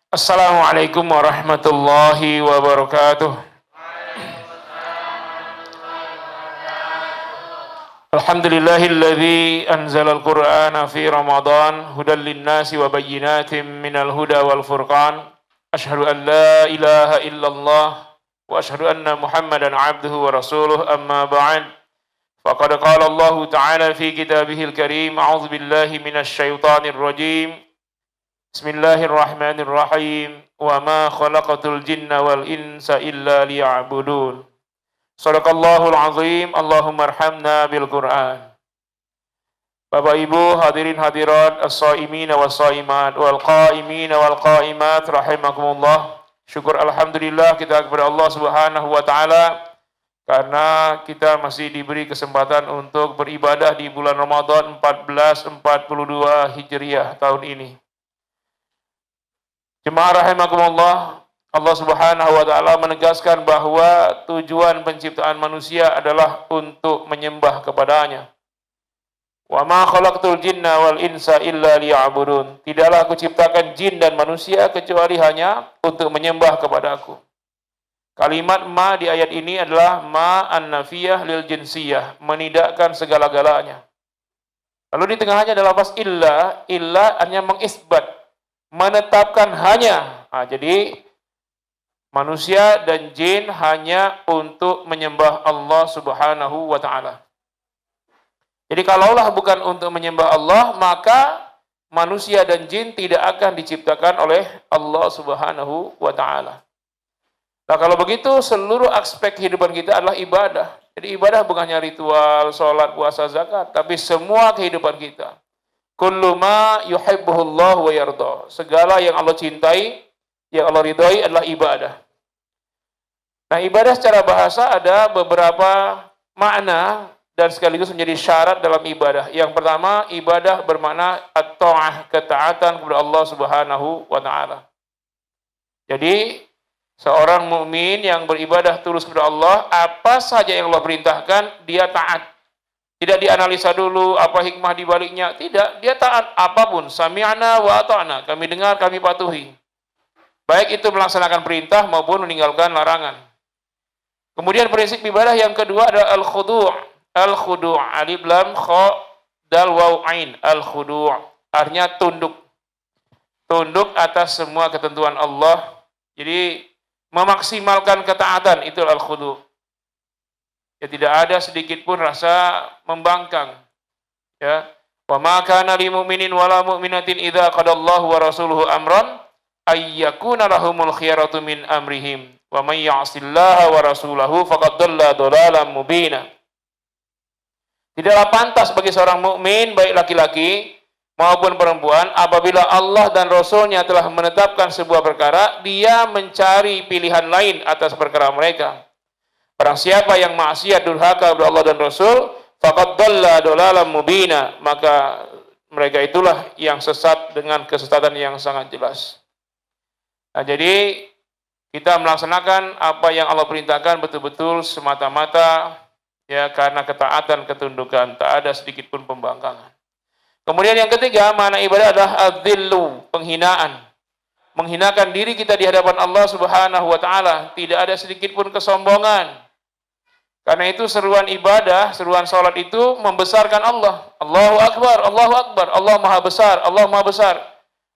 Assalamualaikum warahmatullahi wabarakatuh. Alhamdulillahilladzi anzalal Qur'ana fi Ramadan hudan linnasi wa bayyinatin minal huda wal furqan. Asyhadu an la ilaha illallah wa asyhadu anna Muhammadan abduhu wa rasuluh, amma ba'd. Faqad qala Allah ta'ala fi kitabihil karim, a'udzu billahi minasy syaithanir rajim. Bismillahirrahmanirrahim. Wa ma khalaqatul jinna wal insa illa liya'budun. Shadaqallahul azim. Allahumma arhamna bil Qur'an. Bapak Ibu hadirin hadirat, as-shaimin was-shaimat wal qaimin wal qaimat rahimakumullah. Syukur alhamdulillah kita kepada Allah Subhanahu wa taala karena kita masih diberi kesempatan untuk beribadah di bulan Ramadan 1442 Hijriah tahun ini. Jemaah rahimakumullah, Allah Subhanahu wa taala menegaskan bahwa tujuan penciptaan manusia adalah untuk menyembah kepadanya. Wa ma khalaqtul jinna wal insa illa liya'budun. Tidaklah aku ciptakan jin dan manusia kecuali hanya untuk menyembah kepadaku. Kalimat ma di ayat ini adalah ma an-nafiyah lil jinsiyah, menidakkan segala-galanya. Lalu di tengahnya adalah lafaz illa, illa hanya mengisbat, menetapkan hanya. Jadi manusia dan jin hanya untuk menyembah Allah Subhanahu wa taala. Jadi kalaulah bukan untuk menyembah Allah, maka manusia dan jin tidak akan diciptakan oleh Allah Subhanahu wa taala. Nah, kalau begitu seluruh aspek kehidupan kita adalah ibadah. Jadi ibadah bukan hanya ritual, sholat, puasa, zakat, tapi semua kehidupan kita. Kullu ma yuhibbuhullah wa yarda. Segala yang Allah cintai, yang Allah ridhai adalah ibadah. Nah, ibadah secara bahasa ada beberapa makna dan sekaligus menjadi syarat dalam ibadah. Yang pertama, ibadah bermakna at-ta'ah, ketaatan kepada Allah Subhanahu wa taala. Jadi, seorang mukmin yang beribadah tulus kepada Allah, apa saja yang Allah perintahkan, dia taat. Tidak dianalisa dulu apa hikmah di baliknya, tidak, dia taat apapun. Sami'na wa ata'na, kami dengar, kami patuhi. Baik itu melaksanakan perintah maupun meninggalkan larangan. Kemudian prinsip ibadah yang kedua adalah al-khudu'. Al-khudu' alif lam kha dal waw ain. Al-khudu' artinya tunduk. Tunduk atas semua ketentuan Allah. Jadi memaksimalkan ketaatan, itu al-khudu'. Ya, tidak ada sedikit pun rasa membangkang. Ya. Wa ma kana lil mu'minin wala mu'minatin idza qadallahu wa rasuluhu amran ay yakuna lahumul khiyaratu min amrihim wa may ya'sillaha wa rasulahu faqad dhalla dhalalan mubina. Tidaklah pantas bagi seorang mukmin baik laki-laki maupun perempuan apabila Allah dan Rasulnya telah menetapkan sebuah perkara, dia mencari pilihan lain atas perkara mereka. Barang siapa yang maksiat durhaka kepada Allah dan Rasul, faqad dhalla dhalalan mubina, maka mereka itulah yang sesat dengan kesesatan yang sangat jelas. Nah, jadi kita melaksanakan apa yang Allah perintahkan betul-betul semata-mata ya karena ketaatan, ketundukan, tak ada sedikit pun pembangkangan. Kemudian yang ketiga, makna ibadah adalah adzillu, penghinaan. Menghinakan diri kita di hadapan Allah Subhanahu wa taala, tidak ada sedikit pun kesombongan. Karena itu seruan ibadah, seruan salat itu membesarkan Allah. Allahu akbar, Allahu akbar, Allah Maha besar, Allah Maha besar.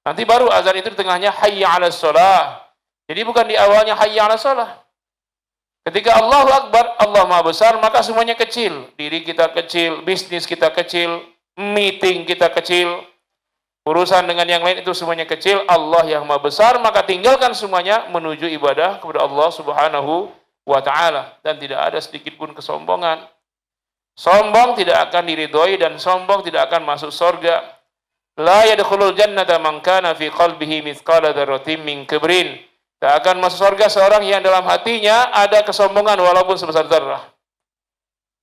Nanti baru azan itu di tengahnya hayya 'alas shalah. Jadi bukan di awalnya hayya 'alas shalah. Ketika Allahu Akbar, Allah Maha besar, maka semuanya kecil. Diri kita kecil, bisnis kita kecil, meeting kita kecil, urusan dengan yang lain itu semuanya kecil. Allah yang Maha besar, maka tinggalkan semuanya menuju ibadah kepada Allah Subhanahu wa ta'ala. Dan tidak ada sedikit pun kesombongan. Sombong tidak akan diridhoi dan sombong tidak akan masuk surga. La yadkhulul jannata man kana fi qalbihi mithqala dzarratin min kibrin. Tak akan masuk surga seorang yang dalam hatinya ada kesombongan walaupun sebesar zarrah.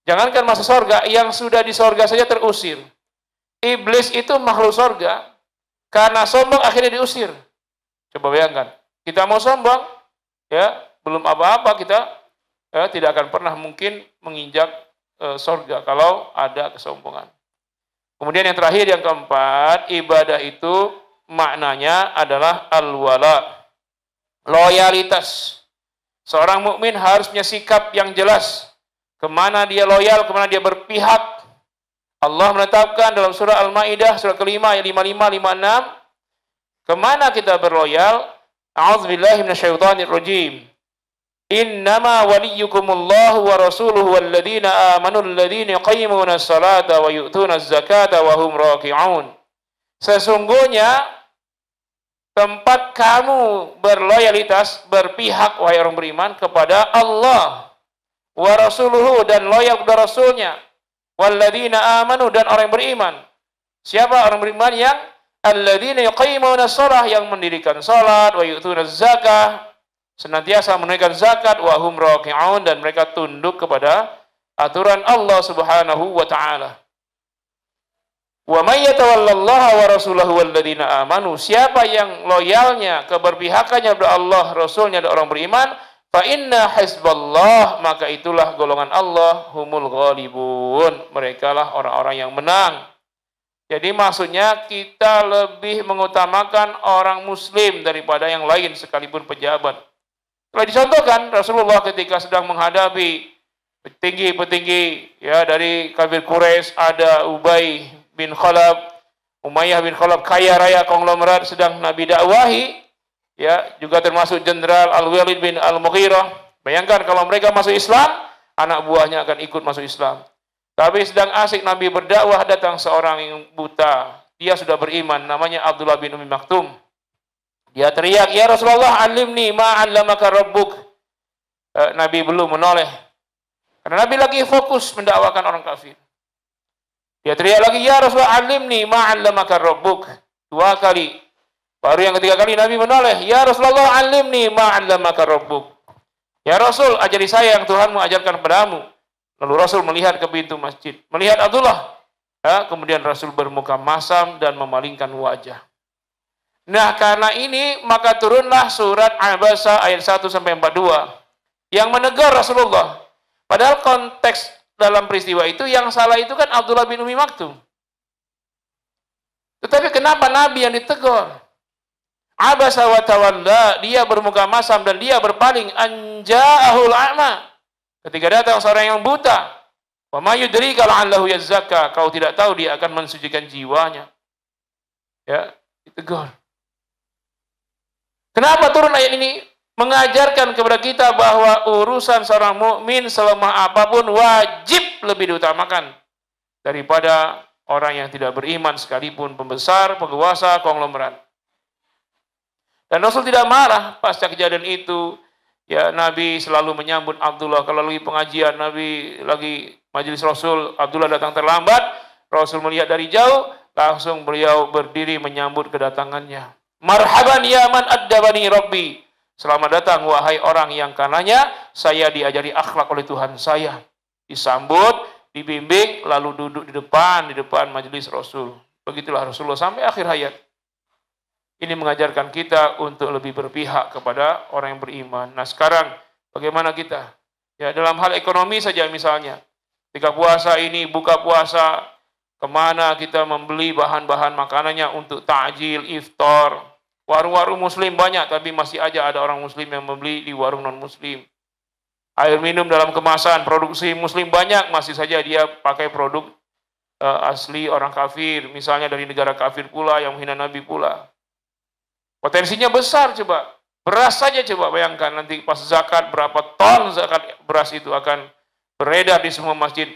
Jangankan masuk surga, yang sudah di surga saja terusir. Iblis itu makhluk surga, karena sombong akhirnya diusir. Coba bayangkan, kita mau sombong, ya belum apa-apa kita tidak akan pernah mungkin menginjak surga kalau ada kesombongan. Kemudian yang terakhir, yang keempat, ibadah itu maknanya adalah al-wala, loyalitas. Seorang mukmin harus punya sikap yang jelas. Kemana dia loyal, kemana dia berpihak. Allah menetapkan dalam surah Al-Maidah, surah kelima, ayat 55, 56. Kemana kita berloyal? A'udzubillahi minasyaitonirrajim. Innama waliyukumullahu wa rasuluhu walladzina amanu alladzina yuqimuna as-salata wa yu'tuna az-zakata wa hum raki'un. Sesungguhnya tempat kamu berloyalitas, berpihak wahai orang beriman kepada Allah wa rasuluhu, dan loyal kepada Rasulnya, walladzina amanu, dan orang yang beriman. Siapa orang beriman? Yang alladzina yuqimuna as-shalah, yang mendirikan salat, wa yu'tuna az-zakah, senantiasa menunaikan zakat, wa hum raki'un, dan mereka tunduk kepada aturan Allah Subhanahu wa taala. Wa may yatawallallaha wa rasulahu walladzina amanu, siapa yang loyalnya, keberpihakannya kepada Allah, Rasulnya, dan orang beriman, fa inna hizballah, maka itulah golongan Allah, humul ghalibun, merekalah orang-orang yang menang. Jadi maksudnya kita lebih mengutamakan orang muslim daripada yang lain sekalipun pejabat. Telah dicontohkan Rasulullah ketika sedang menghadapi petinggi-petinggi ya dari kafir Quraisy, ada Ubay bin Khalaf, Umayyah bin Khalaf, kaya raya konglomerat, sedang Nabi dakwahi, ya, juga termasuk Jenderal Al-Walid bin Al-Mughirah. Bayangkan kalau mereka masuk Islam, anak buahnya akan ikut masuk Islam. Tapi sedang asik Nabi berdakwah, datang seorang yang buta. Dia sudah beriman, namanya Abdullah bin Umi Maktum. Dia teriak, "Ya Rasulullah, alimni ma 'allamaka rabbuk." Nabi belum menoleh. Karena Nabi lagi fokus mendakwakan orang kafir. Dia teriak lagi, "Ya Rasulullah, alimni ma 'allamaka rabbuk." 2 kali. Baru yang ketiga kali Nabi menoleh, "Ya Rasulullah, alimni ma 'allamaka rabbuk." Ya Rasul, ajari saya yang Tuhanmu ajarkan padamu. Lalu Rasul melihat ke pintu masjid, melihat Abdullah. Kemudian Rasul bermuka masam dan memalingkan wajah. Nah, karena ini maka turunlah surat Abasa ayat 1 sampai 42 yang menegur Rasulullah. Padahal konteks dalam peristiwa itu yang salah itu kan Abdullah bin Umi Maktum. Tetapi kenapa Nabi yang ditegur? Abasa wa tawalla, dia bermuka masam dan dia berpaling, anja'ahul a'ma, ketika datang seorang yang buta. Wa ma yudrika la'allahu yazzakka, kau tidak tahu dia akan mensucikan jiwanya. Ya, ditegur. Kenapa turun ayat ini? Mengajarkan kepada kita bahwa urusan seorang mukmin selemah apapun wajib lebih diutamakan daripada orang yang tidak beriman, sekalipun pembesar, penguasa, konglomerat. Dan Rasul tidak marah pasca kejadian itu. Ya, Nabi selalu menyambut Abdullah. Kalau lagi pengajian, Nabi lagi majelis Rasul, Abdullah datang terlambat, Rasul melihat dari jauh, langsung beliau berdiri menyambut kedatangannya. Marhaban ya man addabani Rabbi. Selamat datang wahai orang yang karenanya saya diajari akhlak oleh Tuhan saya. Disambut, dibimbing, lalu duduk di depan majelis Rasul. Begitulah Rasulullah sampai akhir hayat. Ini mengajarkan kita untuk lebih berpihak kepada orang yang beriman. Nah, sekarang bagaimana kita? Ya, dalam hal ekonomi saja misalnya. Ketika puasa ini, buka puasa, kemana kita membeli bahan-bahan makanannya untuk takjil, iftar. Warung-warung muslim banyak, tapi masih aja ada orang muslim yang membeli di warung non-muslim. Air minum dalam kemasan, produksi muslim banyak, masih saja dia pakai produk asli orang kafir. Misalnya dari negara kafir pula, yang menghina Nabi pula. Potensinya besar coba. Beras saja coba bayangkan nanti pas zakat, berapa ton zakat beras itu akan beredar di semua masjid.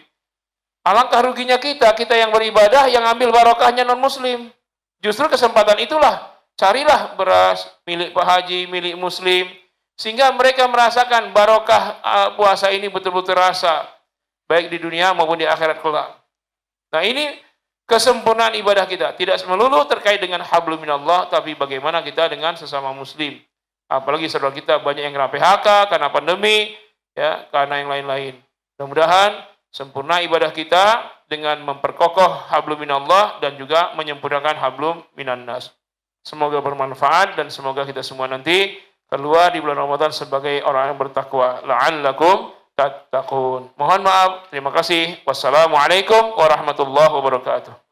Alangkah ruginya kita yang beribadah, yang ambil barokahnya non-muslim. Justru kesempatan itulah, carilah beras milik Pak Haji, milik muslim, sehingga mereka merasakan barokah puasa ini betul-betul rasa, baik di dunia maupun di akhirat kelak. Nah, ini kesempurnaan ibadah kita. Tidak melulu terkait dengan hablum minallah, tapi bagaimana kita dengan sesama muslim. Apalagi saudara kita banyak yang kena PHK karena pandemi, ya, karena yang lain-lain. Mudah-mudahan sempurna ibadah kita dengan memperkokoh hablum minallah dan juga menyempurnakan hablum minannas. Semoga bermanfaat dan semoga kita semua nanti keluar di bulan Ramadan sebagai orang yang bertakwa. La'allakum tattaqun. Mohon maaf. Terima kasih. Wassalamualaikum warahmatullahi wabarakatuh.